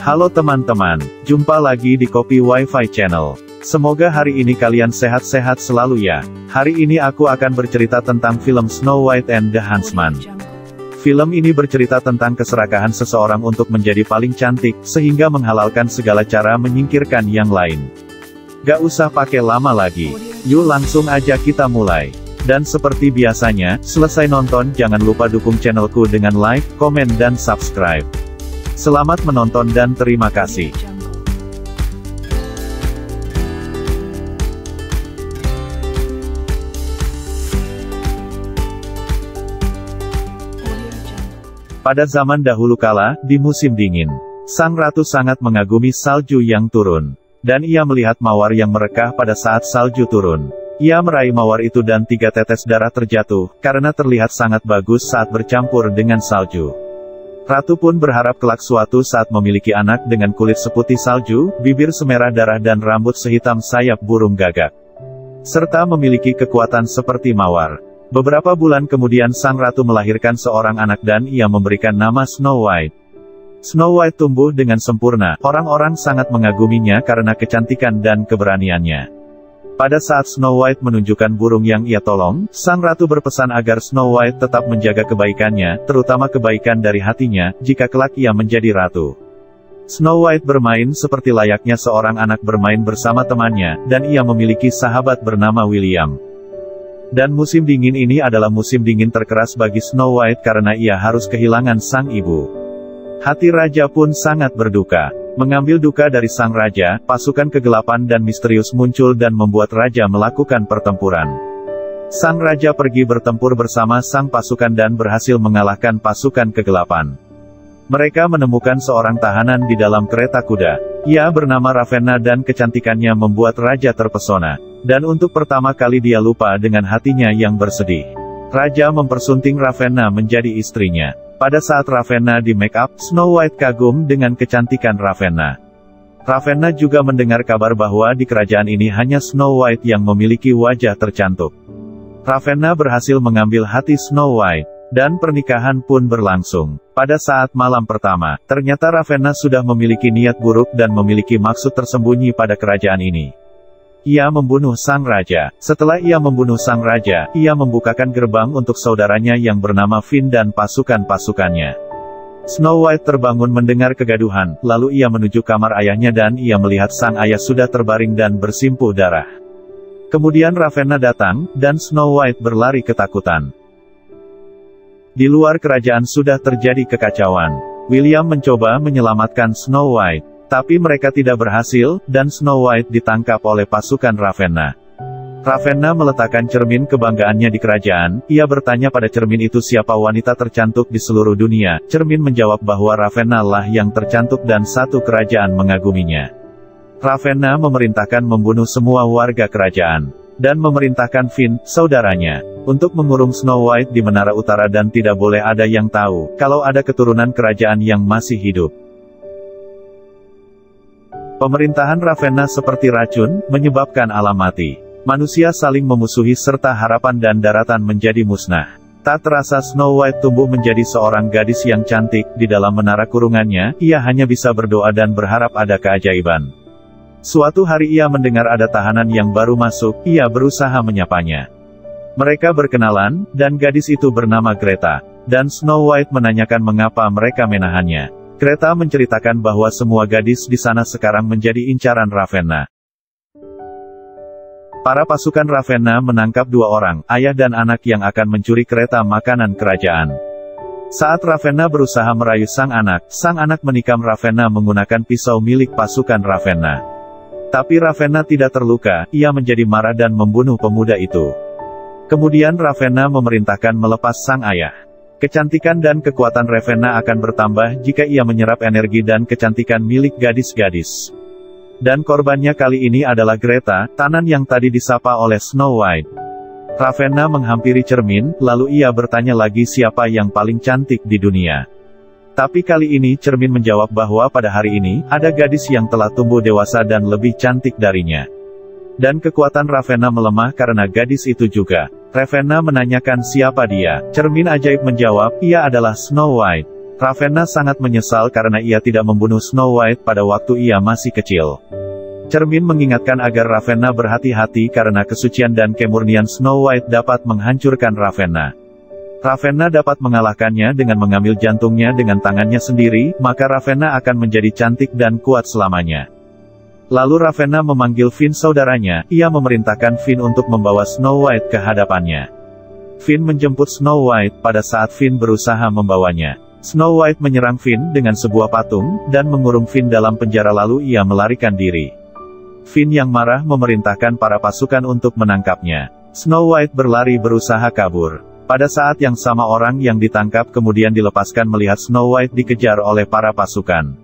Halo teman-teman, jumpa lagi di Kopi Wi-Fi Channel. Semoga hari ini kalian sehat-sehat selalu ya. Hari ini aku akan bercerita tentang film Snow White and the Huntsman. Film ini bercerita tentang keserakahan seseorang untuk menjadi paling cantik, sehingga menghalalkan segala cara menyingkirkan yang lain. Gak usah pakai lama lagi. Yuk langsung aja kita mulai. Dan seperti biasanya, selesai nonton jangan lupa dukung channelku dengan like, komen dan subscribe. Selamat menonton dan terima kasih. Pada zaman dahulu kala, di musim dingin, sang ratu sangat mengagumi salju yang turun. Dan ia melihat mawar yang merekah pada saat salju turun. Ia meraih mawar itu dan 3 tetes darah terjatuh, karena terlihat sangat bagus saat bercampur dengan salju. Ratu pun berharap kelak suatu saat memiliki anak dengan kulit seputih salju, bibir semerah darah dan rambut sehitam sayap burung gagak. Serta memiliki kekuatan seperti mawar. Beberapa bulan kemudian sang ratu melahirkan seorang anak dan ia memberikan nama Snow White. Snow White tumbuh dengan sempurna, orang-orang sangat mengaguminya karena kecantikan dan keberaniannya. Pada saat Snow White menunjukkan burung yang ia tolong, sang ratu berpesan agar Snow White tetap menjaga kebaikannya, terutama kebaikan dari hatinya, jika kelak ia menjadi ratu. Snow White bermain seperti layaknya seorang anak bermain bersama temannya, dan ia memiliki sahabat bernama William. Dan musim dingin ini adalah musim dingin terkeras bagi Snow White karena ia harus kehilangan sang ibu. Hati raja pun sangat berduka. Mengambil duka dari sang raja, pasukan kegelapan dan misterius muncul dan membuat raja melakukan pertempuran. Sang raja pergi bertempur bersama sang pasukan dan berhasil mengalahkan pasukan kegelapan. Mereka menemukan seorang tahanan di dalam kereta kuda. Ia bernama Ravenna dan kecantikannya membuat raja terpesona. Dan untuk pertama kali dia lupa dengan hatinya yang bersedih. Raja mempersunting Ravenna menjadi istrinya. Pada saat Ravenna di make up, Snow White kagum dengan kecantikan Ravenna. Ravenna juga mendengar kabar bahwa di kerajaan ini hanya Snow White yang memiliki wajah tercantik. Ravenna berhasil mengambil hati Snow White, dan pernikahan pun berlangsung. Pada saat malam pertama, ternyata Ravenna sudah memiliki niat buruk dan memiliki maksud tersembunyi pada kerajaan ini. Ia membunuh sang raja. Setelah ia membunuh sang raja, ia membukakan gerbang untuk saudaranya yang bernama Finn dan pasukan-pasukannya. Snow White terbangun mendengar kegaduhan, lalu ia menuju kamar ayahnya dan ia melihat sang ayah sudah terbaring dan bersimpuh darah. Kemudian Ravenna datang, dan Snow White berlari ketakutan. Di luar kerajaan sudah terjadi kekacauan. William mencoba menyelamatkan Snow White. Tapi mereka tidak berhasil, dan Snow White ditangkap oleh pasukan Ravenna. Ravenna meletakkan cermin kebanggaannya di kerajaan, ia bertanya pada cermin itu siapa wanita tercantik di seluruh dunia. Cermin menjawab bahwa Ravenna lah yang tercantik dan satu kerajaan mengaguminya. Ravenna memerintahkan membunuh semua warga kerajaan. Dan memerintahkan Finn, saudaranya, untuk mengurung Snow White di menara utara dan tidak boleh ada yang tahu, kalau ada keturunan kerajaan yang masih hidup. Pemerintahan Ravenna seperti racun, menyebabkan alam mati. Manusia saling memusuhi serta harapan dan daratan menjadi musnah. Tak terasa Snow White tumbuh menjadi seorang gadis yang cantik, di dalam menara kurungannya, ia hanya bisa berdoa dan berharap ada keajaiban. Suatu hari ia mendengar ada tahanan yang baru masuk, ia berusaha menyapanya. Mereka berkenalan, dan gadis itu bernama Greta. Dan Snow White menanyakan mengapa mereka menahannya. Greta menceritakan bahwa semua gadis di sana sekarang menjadi incaran Ravenna. Para pasukan Ravenna menangkap 2 orang, ayah dan anak yang akan mencuri kereta makanan kerajaan. Saat Ravenna berusaha merayu sang anak menikam Ravenna menggunakan pisau milik pasukan Ravenna. Tapi Ravenna tidak terluka, ia menjadi marah dan membunuh pemuda itu. Kemudian Ravenna memerintahkan melepas sang ayah. Kecantikan dan kekuatan Ravenna akan bertambah jika ia menyerap energi dan kecantikan milik gadis-gadis. Dan korbannya kali ini adalah Greta, tahanan yang tadi disapa oleh Snow White. Ravenna menghampiri cermin, lalu ia bertanya lagi siapa yang paling cantik di dunia. Tapi kali ini cermin menjawab bahwa pada hari ini, ada gadis yang telah tumbuh dewasa dan lebih cantik darinya. Dan kekuatan Ravenna melemah karena gadis itu juga. Ravenna menanyakan siapa dia. Cermin ajaib menjawab, ia adalah Snow White. Ravenna sangat menyesal karena ia tidak membunuh Snow White pada waktu ia masih kecil. Cermin mengingatkan agar Ravenna berhati-hati karena kesucian dan kemurnian Snow White dapat menghancurkan Ravenna. Ravenna dapat mengalahkannya dengan mengambil jantungnya dengan tangannya sendiri, maka Ravenna akan menjadi cantik dan kuat selamanya. Lalu Ravenna memanggil Finn saudaranya, ia memerintahkan Finn untuk membawa Snow White ke hadapannya. Finn menjemput Snow White pada saat Finn berusaha membawanya. Snow White menyerang Finn dengan sebuah patung, dan mengurung Finn dalam penjara lalu ia melarikan diri. Finn yang marah memerintahkan para pasukan untuk menangkapnya. Snow White berlari berusaha kabur. Pada saat yang sama orang yang ditangkap kemudian dilepaskan melihat Snow White dikejar oleh para pasukan.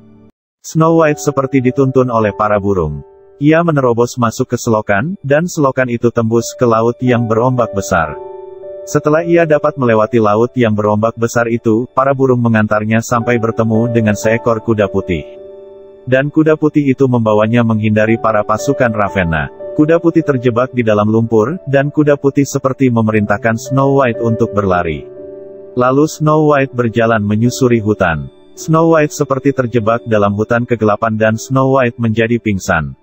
Snow White seperti dituntun oleh para burung. Ia menerobos masuk ke selokan, dan selokan itu tembus ke laut yang berombak besar. Setelah ia dapat melewati laut yang berombak besar itu, para burung mengantarnya sampai bertemu dengan seekor kuda putih. Dan kuda putih itu membawanya menghindari para pasukan Ravenna. Kuda putih terjebak di dalam lumpur, dan kuda putih seperti memerintahkan Snow White untuk berlari. Lalu Snow White berjalan menyusuri hutan. Snow White seperti terjebak dalam hutan kegelapan dan Snow White menjadi pingsan.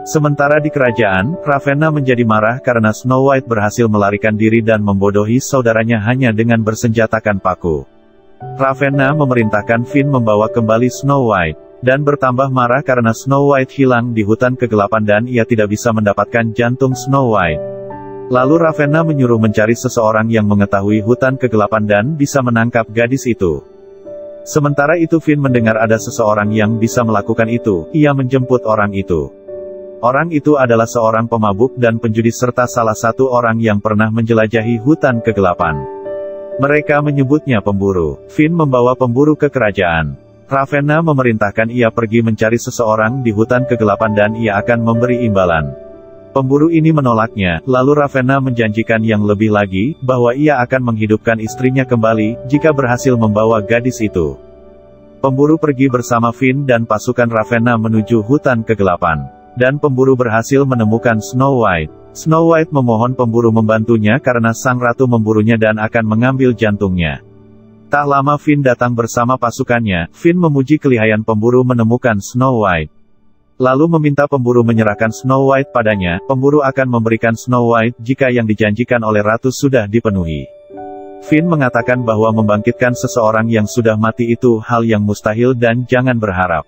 Sementara di kerajaan, Ravenna menjadi marah karena Snow White berhasil melarikan diri dan membodohi saudaranya hanya dengan bersenjatakan paku. Ravenna memerintahkan Finn membawa kembali Snow White, dan bertambah marah karena Snow White hilang di hutan kegelapan dan ia tidak bisa mendapatkan jantung Snow White. Lalu Ravenna menyuruh mencari seseorang yang mengetahui hutan kegelapan dan bisa menangkap gadis itu. Sementara itu Finn mendengar ada seseorang yang bisa melakukan itu, ia menjemput orang itu. Orang itu adalah seorang pemabuk dan penjudi serta salah satu orang yang pernah menjelajahi hutan kegelapan. Mereka menyebutnya pemburu. Finn membawa pemburu ke kerajaan. Ravenna memerintahkan ia pergi mencari seseorang di hutan kegelapan dan ia akan memberi imbalan. Pemburu ini menolaknya, lalu Ravenna menjanjikan yang lebih lagi, bahwa ia akan menghidupkan istrinya kembali, jika berhasil membawa gadis itu. Pemburu pergi bersama Finn dan pasukan Ravenna menuju hutan kegelapan. Dan pemburu berhasil menemukan Snow White. Snow White memohon pemburu membantunya karena sang ratu memburunya dan akan mengambil jantungnya. Tak lama Finn datang bersama pasukannya. Finn memuji kelihayan pemburu menemukan Snow White. Lalu meminta pemburu menyerahkan Snow White padanya. Pemburu akan memberikan Snow White jika yang dijanjikan oleh ratu sudah dipenuhi. Finn mengatakan bahwa membangkitkan seseorang yang sudah mati itu hal yang mustahil dan jangan berharap.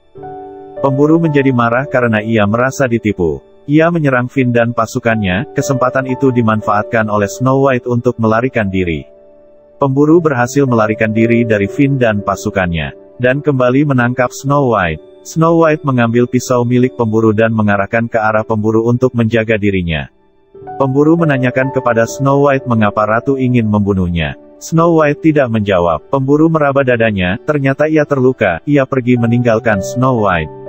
Pemburu menjadi marah karena ia merasa ditipu. Ia menyerang Finn dan pasukannya, kesempatan itu dimanfaatkan oleh Snow White untuk melarikan diri. Pemburu berhasil melarikan diri dari Finn dan pasukannya, dan kembali menangkap Snow White. Snow White mengambil pisau milik pemburu dan mengarahkan ke arah pemburu untuk menjaga dirinya. Pemburu menanyakan kepada Snow White mengapa ratu ingin membunuhnya. Snow White tidak menjawab. Pemburu meraba dadanya, ternyata ia terluka, ia pergi meninggalkan Snow White.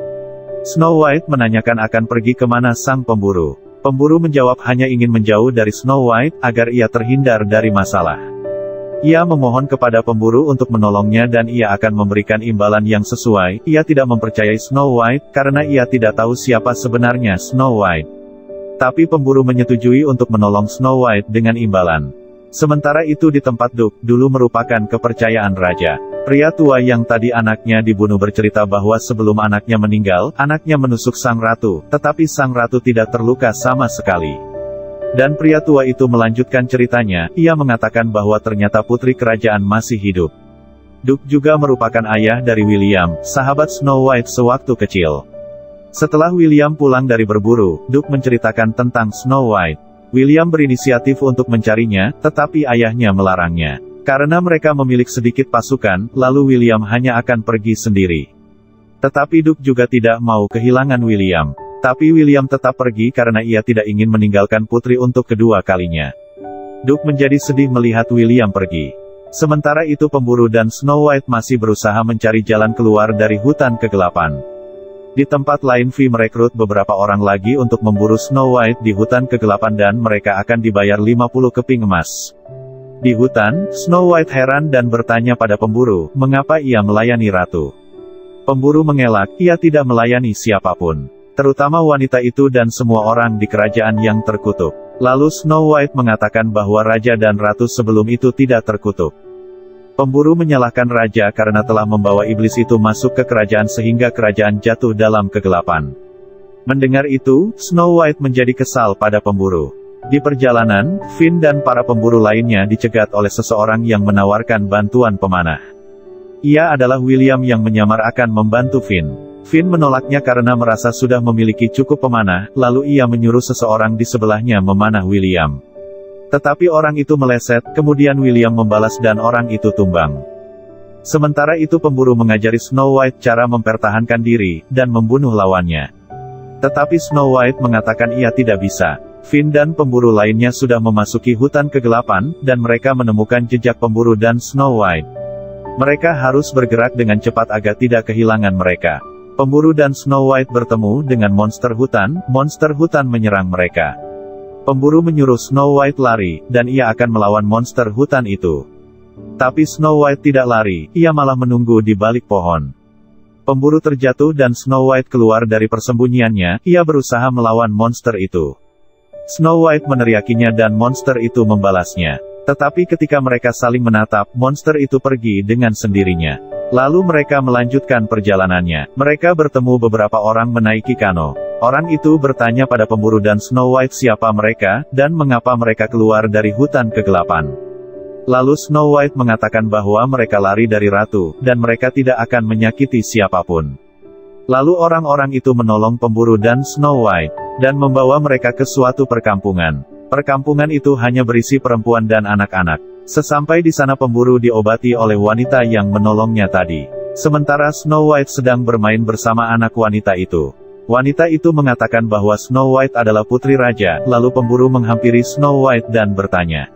Snow White menanyakan akan pergi kemana sang pemburu. Pemburu menjawab hanya ingin menjauh dari Snow White, agar ia terhindar dari masalah. Ia memohon kepada pemburu untuk menolongnya dan ia akan memberikan imbalan yang sesuai. Ia tidak mempercayai Snow White, karena ia tidak tahu siapa sebenarnya Snow White. Tapi pemburu menyetujui untuk menolong Snow White dengan imbalan. Sementara itu di tempat Duke, dulu merupakan kepercayaan raja. Pria tua yang tadi anaknya dibunuh bercerita bahwa sebelum anaknya meninggal, anaknya menusuk sang ratu, tetapi sang ratu tidak terluka sama sekali. Dan pria tua itu melanjutkan ceritanya, ia mengatakan bahwa ternyata putri kerajaan masih hidup. Duke juga merupakan ayah dari William, sahabat Snow White sewaktu kecil. Setelah William pulang dari berburu, Duke menceritakan tentang Snow White. William berinisiatif untuk mencarinya, tetapi ayahnya melarangnya. Karena mereka memiliki sedikit pasukan, lalu William hanya akan pergi sendiri. Tetapi Duke juga tidak mau kehilangan William. Tapi William tetap pergi karena ia tidak ingin meninggalkan putri untuk kedua kalinya. Duke menjadi sedih melihat William pergi. Sementara itu pemburu dan Snow White masih berusaha mencari jalan keluar dari hutan kegelapan. Di tempat lain Vi merekrut beberapa orang lagi untuk memburu Snow White di hutan kegelapan dan mereka akan dibayar 50 keping emas. Di hutan, Snow White heran dan bertanya pada pemburu, mengapa ia melayani ratu. Pemburu mengelak, ia tidak melayani siapapun. Terutama wanita itu dan semua orang di kerajaan yang terkutuk. Lalu Snow White mengatakan bahwa raja dan ratu sebelum itu tidak terkutuk. Pemburu menyalahkan raja karena telah membawa iblis itu masuk ke kerajaan sehingga kerajaan jatuh dalam kegelapan. Mendengar itu, Snow White menjadi kesal pada pemburu. Di perjalanan, Finn dan para pemburu lainnya dicegat oleh seseorang yang menawarkan bantuan pemanah. Ia adalah William yang menyamar akan membantu Finn. Finn menolaknya karena merasa sudah memiliki cukup pemanah, lalu ia menyuruh seseorang di sebelahnya memanah William. Tetapi orang itu meleset, kemudian William membalas dan orang itu tumbang. Sementara itu pemburu mengajari Snow White cara mempertahankan diri, dan membunuh lawannya. Tetapi Snow White mengatakan ia tidak bisa. Finn dan pemburu lainnya sudah memasuki hutan kegelapan, dan mereka menemukan jejak pemburu dan Snow White. Mereka harus bergerak dengan cepat agar tidak kehilangan mereka. Pemburu dan Snow White bertemu dengan monster hutan menyerang mereka. Pemburu menyuruh Snow White lari, dan ia akan melawan monster hutan itu. Tapi Snow White tidak lari, ia malah menunggu di balik pohon. Pemburu terjatuh dan Snow White keluar dari persembunyiannya, ia berusaha melawan monster itu. Snow White meneriakinya dan monster itu membalasnya. Tetapi ketika mereka saling menatap, monster itu pergi dengan sendirinya. Lalu mereka melanjutkan perjalanannya. Mereka bertemu beberapa orang menaiki kano. Orang itu bertanya pada pemburu dan Snow White siapa mereka, dan mengapa mereka keluar dari hutan kegelapan. Lalu Snow White mengatakan bahwa mereka lari dari ratu, dan mereka tidak akan menyakiti siapapun. Lalu orang-orang itu menolong pemburu dan Snow White, dan membawa mereka ke suatu perkampungan. Perkampungan itu hanya berisi perempuan dan anak-anak. Sesampai di sana pemburu diobati oleh wanita yang menolongnya tadi. Sementara Snow White sedang bermain bersama anak wanita itu. Wanita itu mengatakan bahwa Snow White adalah putri raja, lalu pemburu menghampiri Snow White dan bertanya.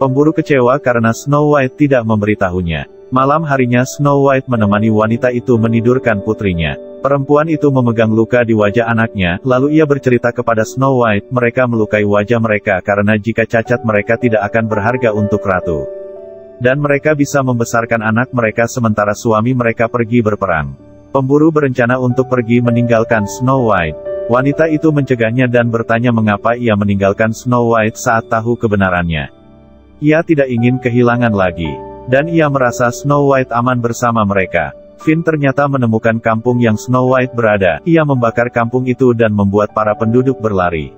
Pemburu kecewa karena Snow White tidak memberitahunya. Malam harinya Snow White menemani wanita itu menidurkan putrinya. Perempuan itu memegang luka di wajah anaknya, lalu ia bercerita kepada Snow White, mereka melukai wajah mereka karena jika cacat mereka tidak akan berharga untuk ratu. Dan mereka bisa membesarkan anak mereka sementara suami mereka pergi berperang. Pemburu berencana untuk pergi meninggalkan Snow White. Wanita itu mencegahnya dan bertanya mengapa ia meninggalkan Snow White saat tahu kebenarannya. Ia tidak ingin kehilangan lagi. Dan ia merasa Snow White aman bersama mereka. Finn ternyata menemukan kampung yang Snow White berada. Ia membakar kampung itu dan membuat para penduduk berlari.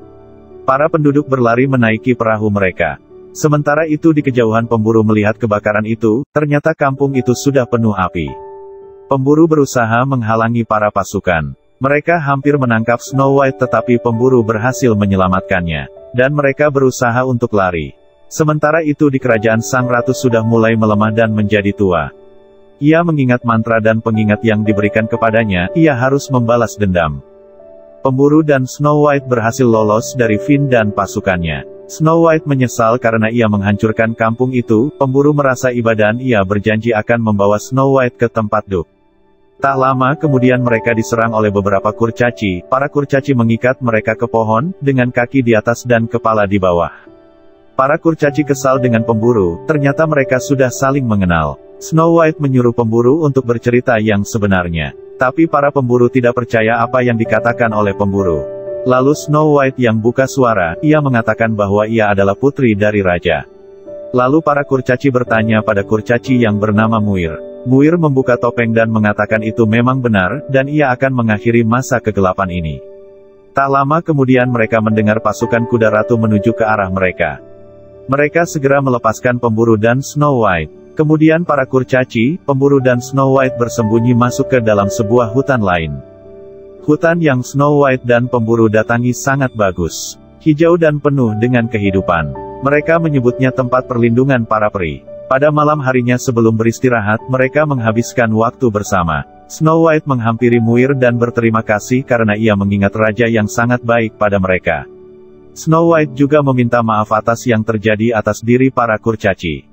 Para penduduk berlari menaiki perahu mereka. Sementara itu di kejauhan pemburu melihat kebakaran itu, ternyata kampung itu sudah penuh api. Pemburu berusaha menghalangi para pasukan. Mereka hampir menangkap Snow White tetapi pemburu berhasil menyelamatkannya. Dan mereka berusaha untuk lari. Sementara itu di kerajaan sang ratu sudah mulai melemah dan menjadi tua. Ia mengingat mantra dan pengingat yang diberikan kepadanya, ia harus membalas dendam. Pemburu dan Snow White berhasil lolos dari Finn dan pasukannya. Snow White menyesal karena ia menghancurkan kampung itu, pemburu merasa iba dan ia berjanji akan membawa Snow White ke tempat Duk. Tak lama kemudian mereka diserang oleh beberapa kurcaci, para kurcaci mengikat mereka ke pohon, dengan kaki di atas dan kepala di bawah. Para kurcaci kesal dengan pemburu, ternyata mereka sudah saling mengenal. Snow White menyuruh pemburu untuk bercerita yang sebenarnya. Tapi para pemburu tidak percaya apa yang dikatakan oleh pemburu. Lalu Snow White yang buka suara, ia mengatakan bahwa ia adalah putri dari raja. Lalu para kurcaci bertanya pada kurcaci yang bernama Muir. Muir membuka topeng dan mengatakan itu memang benar, dan ia akan mengakhiri masa kegelapan ini. Tak lama kemudian mereka mendengar pasukan kuda ratu menuju ke arah mereka. Mereka segera melepaskan pemburu dan Snow White. Kemudian para kurcaci, pemburu dan Snow White bersembunyi masuk ke dalam sebuah hutan lain. Hutan yang Snow White dan pemburu datangi sangat bagus. Hijau dan penuh dengan kehidupan. Mereka menyebutnya tempat perlindungan para peri. Pada malam harinya sebelum beristirahat, mereka menghabiskan waktu bersama. Snow White menghampiri Muir dan berterima kasih karena ia mengingat raja yang sangat baik pada mereka. Snow White juga meminta maaf atas yang terjadi atas diri para kurcaci.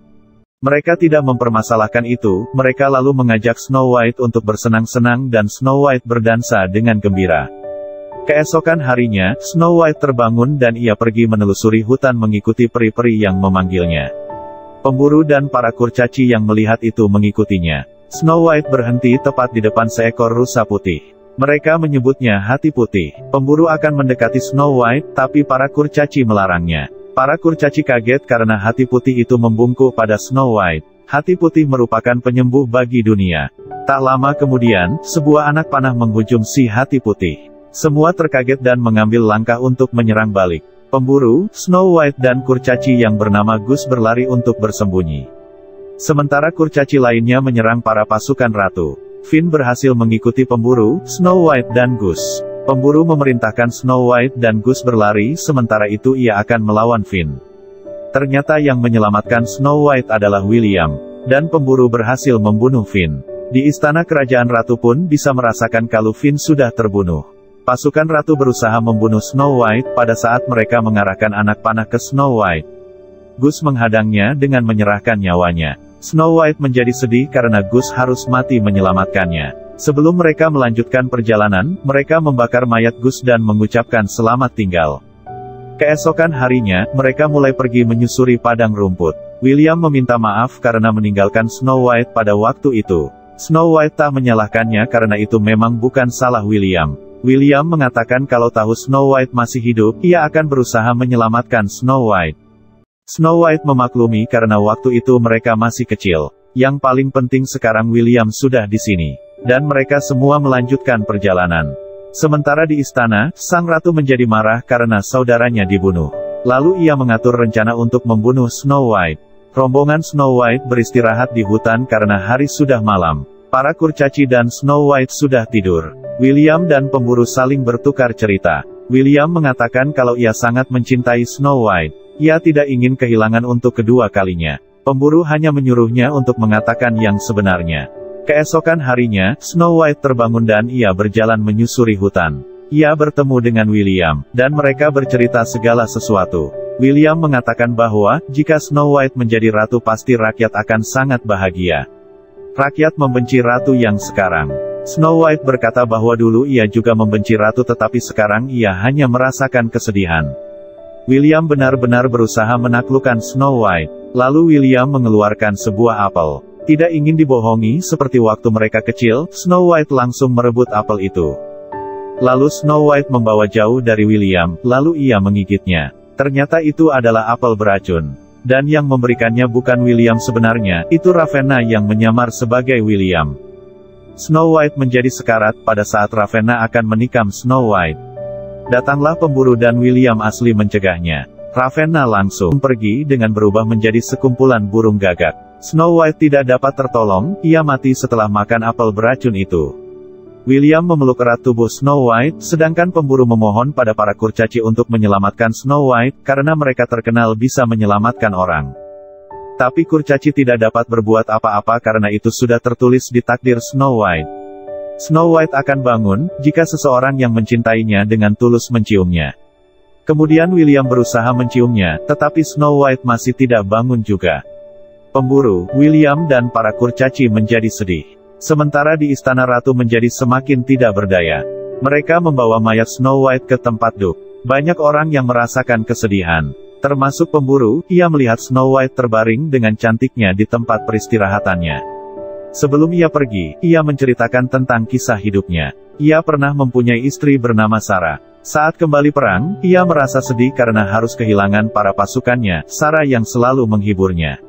Mereka tidak mempermasalahkan itu, mereka lalu mengajak Snow White untuk bersenang-senang dan Snow White berdansa dengan gembira. Keesokan harinya, Snow White terbangun dan ia pergi menelusuri hutan mengikuti peri-peri yang memanggilnya. Pemburu dan para kurcaci yang melihat itu mengikutinya. Snow White berhenti tepat di depan seekor rusa putih. Mereka menyebutnya Hati Putih. Pemburu akan mendekati Snow White, tapi para kurcaci melarangnya. Para kurcaci kaget karena Hati Putih itu membungkuk pada Snow White. Hati putih merupakan penyembuh bagi dunia. Tak lama kemudian, sebuah anak panah menghujum si hati putih. Semua terkaget dan mengambil langkah untuk menyerang balik. Pemburu, Snow White dan kurcaci yang bernama Gus berlari untuk bersembunyi. Sementara kurcaci lainnya menyerang para pasukan ratu. Finn berhasil mengikuti pemburu, Snow White dan Gus. Pemburu memerintahkan Snow White dan Gus berlari, sementara itu ia akan melawan Finn. Ternyata yang menyelamatkan Snow White adalah William, dan pemburu berhasil membunuh Finn. Di istana kerajaan ratu pun bisa merasakan kalau Finn sudah terbunuh. Pasukan ratu berusaha membunuh Snow White pada saat mereka mengarahkan anak panah ke Snow White. Gus menghadangnya dengan menyerahkan nyawanya. Snow White menjadi sedih karena Gus harus mati menyelamatkannya. Sebelum mereka melanjutkan perjalanan, mereka membakar mayat Gus dan mengucapkan selamat tinggal. Keesokan harinya, mereka mulai pergi menyusuri padang rumput. William meminta maaf karena meninggalkan Snow White pada waktu itu. Snow White tak menyalahkannya karena itu memang bukan salah William. William mengatakan kalau tahu Snow White masih hidup, ia akan berusaha menyelamatkan Snow White. Snow White memaklumi karena waktu itu mereka masih kecil. Yang paling penting sekarang William sudah di sini. Dan mereka semua melanjutkan perjalanan. Sementara di istana, sang ratu menjadi marah karena saudaranya dibunuh. Lalu ia mengatur rencana untuk membunuh Snow White. Rombongan Snow White beristirahat di hutan karena hari sudah malam. Para kurcaci dan Snow White sudah tidur. William dan pemburu saling bertukar cerita. William mengatakan kalau ia sangat mencintai Snow White. Ia tidak ingin kehilangan untuk kedua kalinya. Pemburu hanya menyuruhnya untuk mengatakan yang sebenarnya. Keesokan harinya, Snow White terbangun dan ia berjalan menyusuri hutan. Ia bertemu dengan William, dan mereka bercerita segala sesuatu. William mengatakan bahwa, jika Snow White menjadi ratu pasti rakyat akan sangat bahagia. Rakyat membenci ratu yang sekarang. Snow White berkata bahwa dulu ia juga membenci ratu tetapi sekarang ia hanya merasakan kesedihan. William benar-benar berusaha menaklukkan Snow White. Lalu William mengeluarkan sebuah apel. Tidak ingin dibohongi, seperti waktu mereka kecil, Snow White langsung merebut apel itu. Lalu Snow White membawa jauh dari William, lalu ia menggigitnya. Ternyata itu adalah apel beracun. Dan yang memberikannya bukan William sebenarnya, itu Ravenna yang menyamar sebagai William. Snow White menjadi sekarat pada saat Ravenna akan menikam Snow White. Datanglah pemburu dan William asli mencegahnya. Ravenna langsung pergi dengan berubah menjadi sekumpulan burung gagak. Snow White tidak dapat tertolong, ia mati setelah makan apel beracun itu. William memeluk erat tubuh Snow White, sedangkan pemburu memohon pada para kurcaci untuk menyelamatkan Snow White, karena mereka terkenal bisa menyelamatkan orang. Tapi kurcaci tidak dapat berbuat apa-apa karena itu sudah tertulis di takdir Snow White. Snow White akan bangun, jika seseorang yang mencintainya dengan tulus menciumnya. Kemudian William berusaha menciumnya, tetapi Snow White masih tidak bangun juga. Pemburu, William dan para kurcaci menjadi sedih. Sementara di istana ratu menjadi semakin tidak berdaya. Mereka membawa mayat Snow White ke tempat duk. Banyak orang yang merasakan kesedihan. Termasuk pemburu, ia melihat Snow White terbaring dengan cantiknya di tempat peristirahatannya. Sebelum ia pergi, ia menceritakan tentang kisah hidupnya. Ia pernah mempunyai istri bernama Sarah. Saat kembali perang, ia merasa sedih karena harus kehilangan para pasukannya, Sarah yang selalu menghiburnya.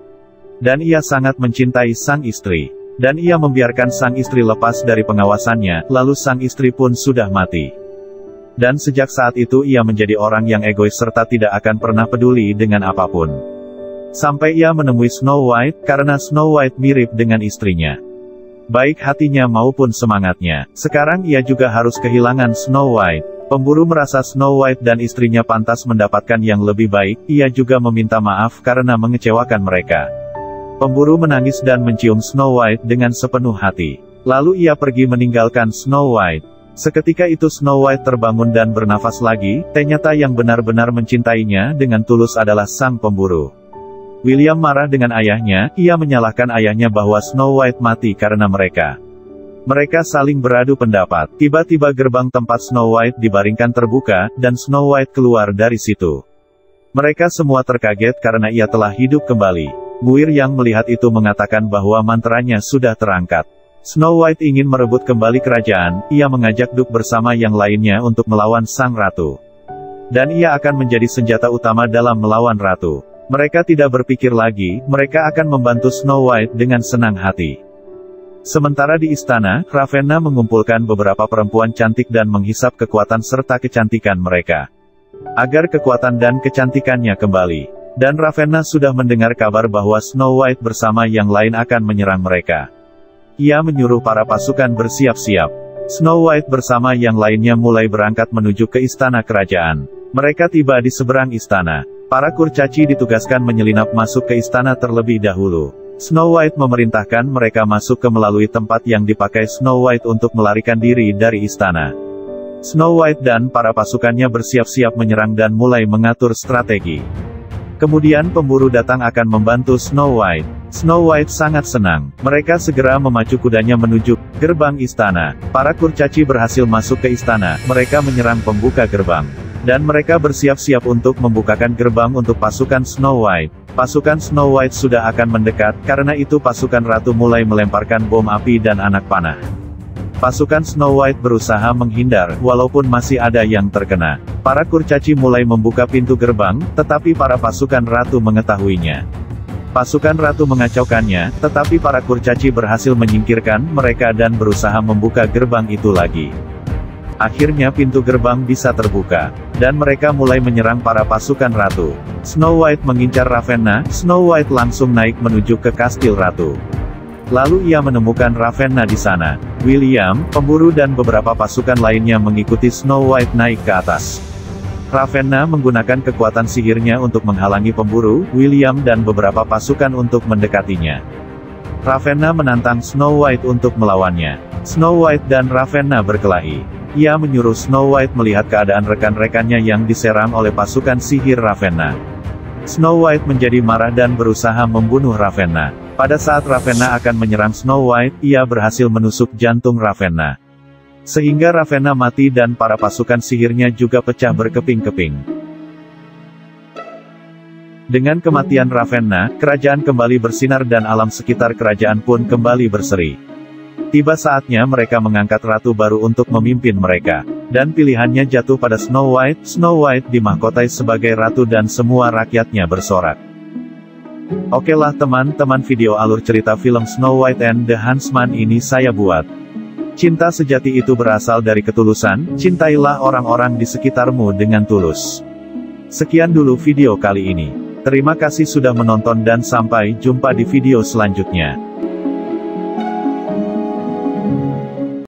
Dan ia sangat mencintai sang istri. Dan ia membiarkan sang istri lepas dari pengawasannya, lalu sang istri pun sudah mati. Dan sejak saat itu ia menjadi orang yang egois serta tidak akan pernah peduli dengan apapun. Sampai ia menemui Snow White, karena Snow White mirip dengan istrinya. Baik hatinya maupun semangatnya. Sekarang ia juga harus kehilangan Snow White. Pemburu merasa Snow White dan istrinya pantas mendapatkan yang lebih baik, ia juga meminta maaf karena mengecewakan mereka. Pemburu menangis dan mencium Snow White dengan sepenuh hati. Lalu ia pergi meninggalkan Snow White. Seketika itu Snow White terbangun dan bernafas lagi, ternyata yang benar-benar mencintainya dengan tulus adalah sang pemburu. William marah dengan ayahnya, ia menyalahkan ayahnya bahwa Snow White mati karena mereka. Mereka saling beradu pendapat. Tiba-tiba gerbang tempat Snow White dibaringkan terbuka, dan Snow White keluar dari situ. Mereka semua terkaget karena ia telah hidup kembali. Muir yang melihat itu mengatakan bahwa mantranya sudah terangkat. Snow White ingin merebut kembali kerajaan, ia mengajak Duk bersama yang lainnya untuk melawan sang ratu. Dan ia akan menjadi senjata utama dalam melawan ratu. Mereka tidak berpikir lagi, mereka akan membantu Snow White dengan senang hati. Sementara di istana, Ravenna mengumpulkan beberapa perempuan cantik dan menghisap kekuatan serta kecantikan mereka, agar kekuatan dan kecantikannya kembali. Dan Ravenna sudah mendengar kabar bahwa Snow White bersama yang lain akan menyerang mereka. Ia menyuruh para pasukan bersiap-siap. Snow White bersama yang lainnya mulai berangkat menuju ke istana kerajaan. Mereka tiba di seberang istana. Para kurcaci ditugaskan menyelinap masuk ke istana terlebih dahulu. Snow White memerintahkan mereka masuk ke melalui tempat yang dipakai Snow White untuk melarikan diri dari istana. Snow White dan para pasukannya bersiap-siap menyerang dan mulai mengatur strategi. Kemudian pemburu datang akan membantu Snow White. Snow White sangat senang. Mereka segera memacu kudanya menuju gerbang istana. Para kurcaci berhasil masuk ke istana. Mereka menyerang pembuka gerbang. Dan mereka bersiap-siap untuk membukakan gerbang untuk pasukan Snow White. Pasukan Snow White sudah akan mendekat, karena itu pasukan ratu mulai melemparkan bom api dan anak panah. Pasukan Snow White berusaha menghindar, walaupun masih ada yang terkena. Para kurcaci mulai membuka pintu gerbang, tetapi para pasukan ratu mengetahuinya. Pasukan ratu mengacaukannya, tetapi para kurcaci berhasil menyingkirkan mereka dan berusaha membuka gerbang itu lagi. Akhirnya pintu gerbang bisa terbuka, dan mereka mulai menyerang para pasukan ratu. Snow White mengincar Ravenna. Snow White langsung naik menuju ke kastil ratu. Lalu ia menemukan Ravenna di sana. William, pemburu dan beberapa pasukan lainnya mengikuti Snow White naik ke atas. Ravenna menggunakan kekuatan sihirnya untuk menghalangi pemburu, William dan beberapa pasukan untuk mendekatinya. Ravenna menantang Snow White untuk melawannya. Snow White dan Ravenna berkelahi. Ia menyuruh Snow White melihat keadaan rekan-rekannya yang diserang oleh pasukan sihir Ravenna. Snow White menjadi marah dan berusaha membunuh Ravenna. Pada saat Ravenna akan menyerang Snow White, ia berhasil menusuk jantung Ravenna. Sehingga Ravenna mati dan para pasukan sihirnya juga pecah berkeping-keping. Dengan kematian Ravenna, kerajaan kembali bersinar dan alam sekitar kerajaan pun kembali berseri. Tiba saatnya mereka mengangkat ratu baru untuk memimpin mereka. Dan pilihannya jatuh pada Snow White. Snow White dimahkotai sebagai ratu dan semua rakyatnya bersorak. Oke lah teman-teman, video alur cerita film Snow White and the Huntsman ini saya buat. Cinta sejati itu berasal dari ketulusan, cintailah orang-orang di sekitarmu dengan tulus. Sekian dulu video kali ini. Terima kasih sudah menonton dan sampai jumpa di video selanjutnya.